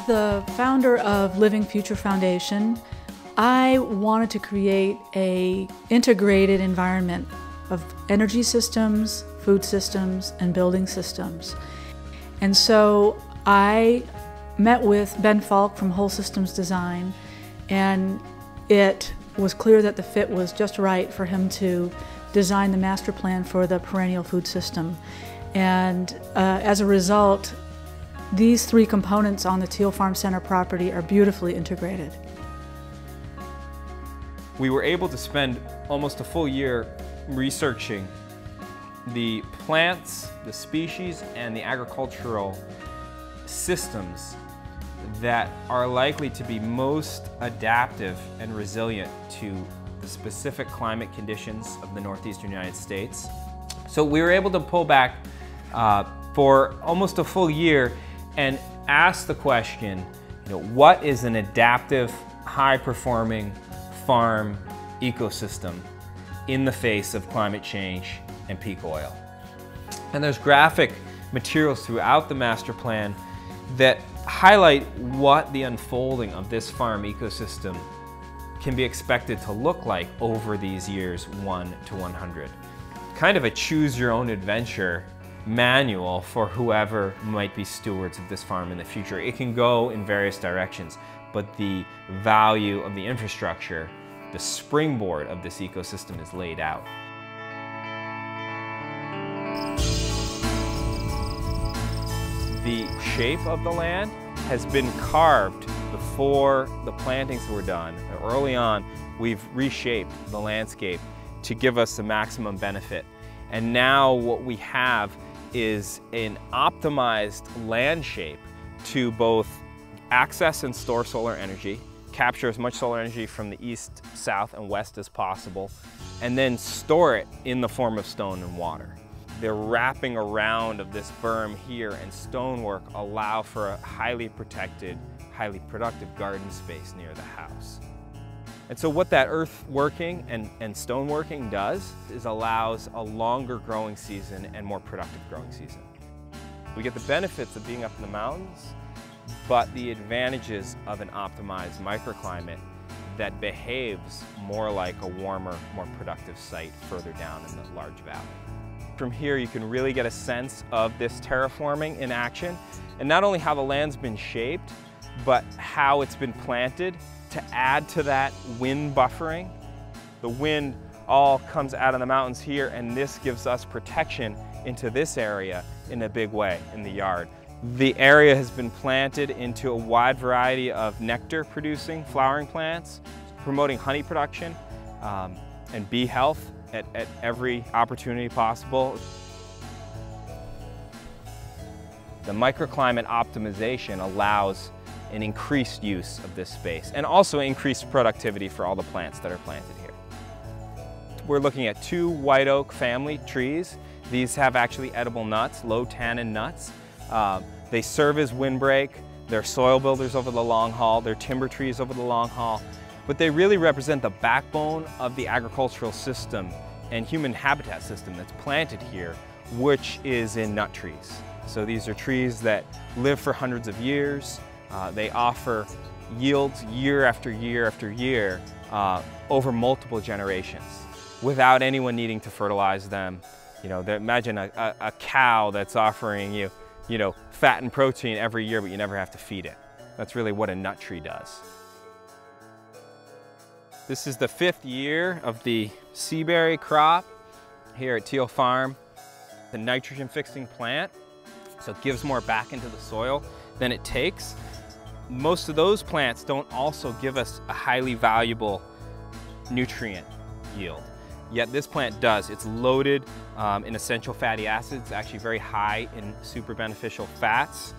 As the founder of LivingFuture Foundation, I wanted to create an integrated environment of energy systems, food systems, and building systems. And so I met with Ben Falk from Whole Systems Design, and it was clear that the fit was just right for him to design the master plan for the Perennial food system. And as a result, these three components on the Teal Farm Center property are beautifully integrated. We were able to spend almost a full year researching the plants, the species, and the agricultural systems that are likely to be most adaptive and resilient to the specific climate conditions of the northeastern United States. So we were able to pull back for almost a full year and ask the question, what is an adaptive, high-performing farm ecosystem in the face of climate change and peak oil? And there's graphic materials throughout the master plan that highlight what the unfolding of this farm ecosystem can be expected to look like over these years 1 to 100. Kind of a choose your own adventure manual for whoever might be stewards of this farm in the future. It can go in various directions, but the value of the infrastructure, the springboard of this ecosystem is laid out. The shape of the land has been carved before the plantings were done. Early on, we've reshaped the landscape to give us the maximum benefit. And now what we have is an optimized land shape to both access and store solar energy, capture as much solar energy from the east, south, and west as possible, and then store it in the form of stone and water. The wrapping around of this berm here and stonework allow for a highly protected, highly productive garden space near the house. And so what that earthworking and stoneworking does is allows a longer growing season and more productive growing season. We get the benefits of being up in the mountains, but the advantages of an optimized microclimate that behaves more like a warmer, more productive site further down in the large valley. From here, you can really get a sense of this terraforming in action, and not only how the land's been shaped, but how it's been planted to add to that wind buffering. The wind all comes out of the mountains here, and this gives us protection into this area in a big way in the yard. The area has been planted into a wide variety of nectar-producing flowering plants, promoting honey production and bee health at every opportunity possible. The microclimate optimization allows an increased use of this space and also increased productivity for all the plants that are planted here. We're looking at 2 white oak family trees. These have actually edible nuts, low tannin nuts. They serve as windbreak, they're soil builders over the long haul, they're timber trees over the long haul, but they really represent the backbone of the agricultural system and human habitat system that's planted here, which is in nut trees. So these are trees that live for hundreds of years. They offer yields year after year after year over multiple generations without anyone needing to fertilize them. Imagine a cow that's offering you, fat and protein every year, but you never have to feed it. That's really what a nut tree does. This is the 5th year of the seaberry crop here at Teal Farm. The nitrogen fixing plant, so it gives more back into the soil than it takes. Most of those plants don't also give us a highly valuable nutrient yield, yet this plant does. It's loaded in essential fatty acids, actually very high in super beneficial fats,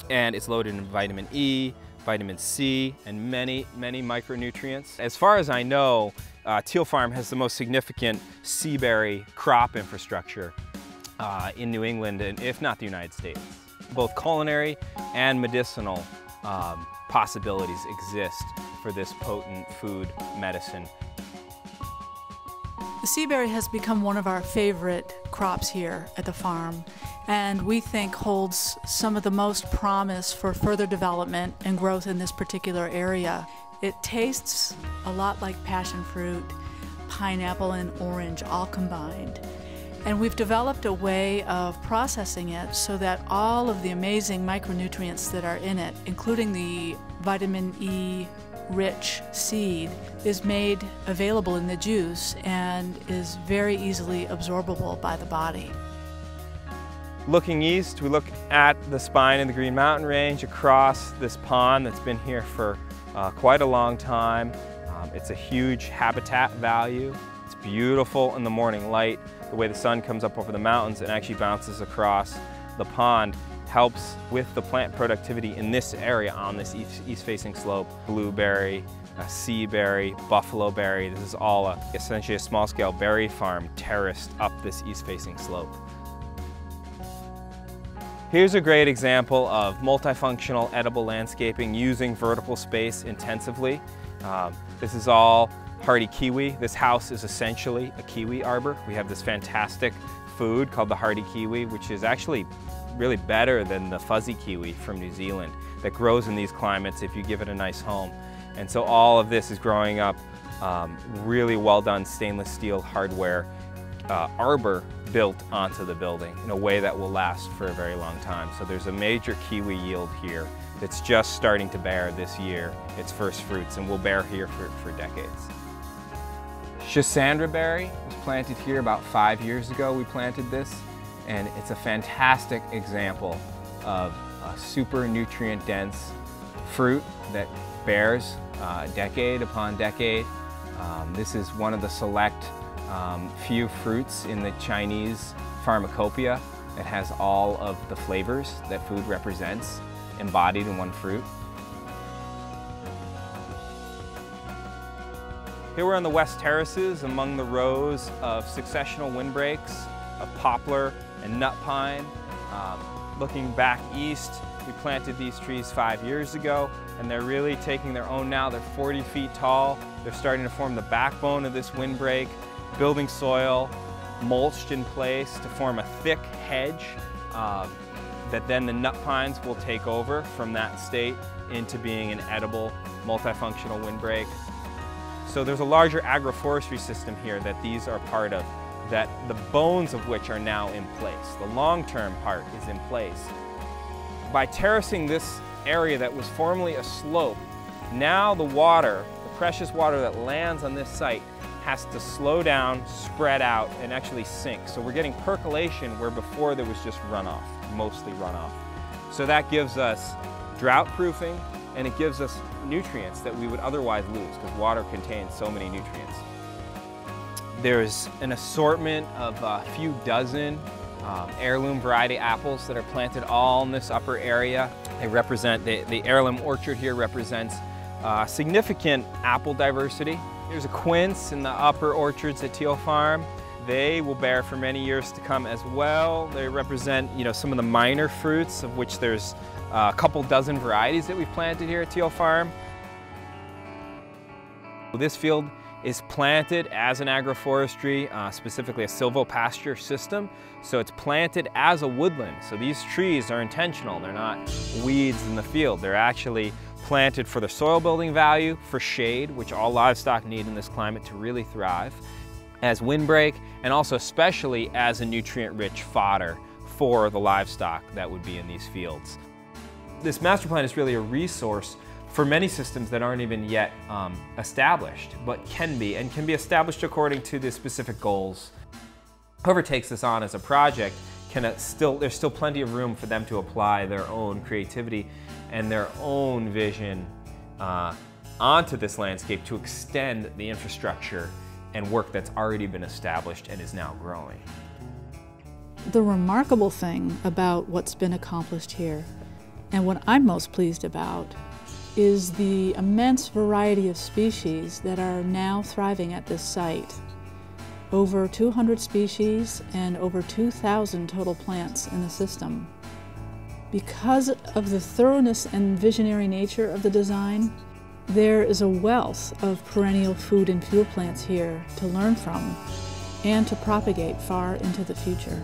and it's loaded in vitamin E, vitamin C, and many, many micronutrients. As far as I know, Teal Farm has the most significant seaberry crop infrastructure in New England, and if not the United States. Both culinary and medicinal possibilities exist for this potent food medicine. The seaberry has become one of our favorite crops here at the farm, and we think holds some of the most promise for further development and growth in this particular area. It tastes a lot like passion fruit, pineapple, and orange all combined. And we've developed a way of processing it so that all of the amazing micronutrients that are in it, including the vitamin E rich seed, is made available in the juice and is very easily absorbable by the body. Looking east, we look at the spine of the Green Mountain Range across this pond that's been here for quite a long time. It's a huge habitat value. It's beautiful in the morning light. The way the sun comes up over the mountains and actually bounces across the pond helps with the plant productivity in this area on this east-facing slope. Blueberry, sea berry, buffalo berry. This is all essentially a small-scale berry farm terraced up this east-facing slope. Here's a great example of multifunctional edible landscaping using vertical space intensively. This is all hardy kiwi. This house is essentially a kiwi arbor. We have this fantastic food called the hardy kiwi, which is actually really better than the fuzzy kiwi from New Zealand that grows in these climates if you give it a nice home. And so all of this is growing up really well done stainless steel hardware arbor built onto the building in a way that will last for a very long time. So there's a major kiwi yield here that's just starting to bear this year its first fruits and will bear here for decades. Schisandra berry was planted here about 5 years ago. We planted this, and it's a fantastic example of a super nutrient dense fruit that bears decade upon decade. This is one of the select few fruits in the Chinese pharmacopoeia that has all of the flavors that food represents embodied in one fruit. Here we're on the West Terraces among the rows of successional windbreaks of poplar and nut pine. Looking back east, we planted these trees 5 years ago, and they're really taking their own now. They're 40 feet tall. They're starting to form the backbone of this windbreak, building soil, mulched in place to form a thick hedge that then the nut pines will take over from that state into being an edible, multifunctional windbreak. So there's a larger agroforestry system here that these are part of, that the bones of which are now in place. The long-term part is in place. By terracing this area that was formerly a slope, now the water, the precious water that lands on this site, has to slow down, spread out, and actually sink. So we're getting percolation where before there was just runoff, mostly runoff. So that gives us drought proofing, and it gives us nutrients that we would otherwise lose because water contains so many nutrients. There's an assortment of a few dozen heirloom variety apples that are planted all in this upper area. They represent, the heirloom orchard here represents significant apple diversity. There's a quince in the upper orchards at Teal Farm. They will bear for many years to come as well. They represent, some of the minor fruits, of which there's a couple dozen varieties that we've planted here at Teal Farm. This field is planted as an agroforestry, specifically a silvopasture system. So it's planted as a woodland. So these trees are intentional. They're not weeds in the field. They're actually planted for their soil building value, for shade, which all livestock need in this climate to really thrive, as windbreak, and also especially as a nutrient-rich fodder for the livestock that would be in these fields. This master plan is really a resource for many systems that aren't even yet established, but can be established according to the specific goals. Whoever takes this on as a project there's still plenty of room for them to apply their own creativity and their own vision onto this landscape to extend the infrastructure and work that's already been established and is now growing. The remarkable thing about what's been accomplished here, and what I'm most pleased about, is the immense variety of species that are now thriving at this site. Over 200 species and over 2,000 total plants in the system. Because of the thoroughness and visionary nature of the design, there is a wealth of perennial food and fuel plants here to learn from. and to propagate far into the future.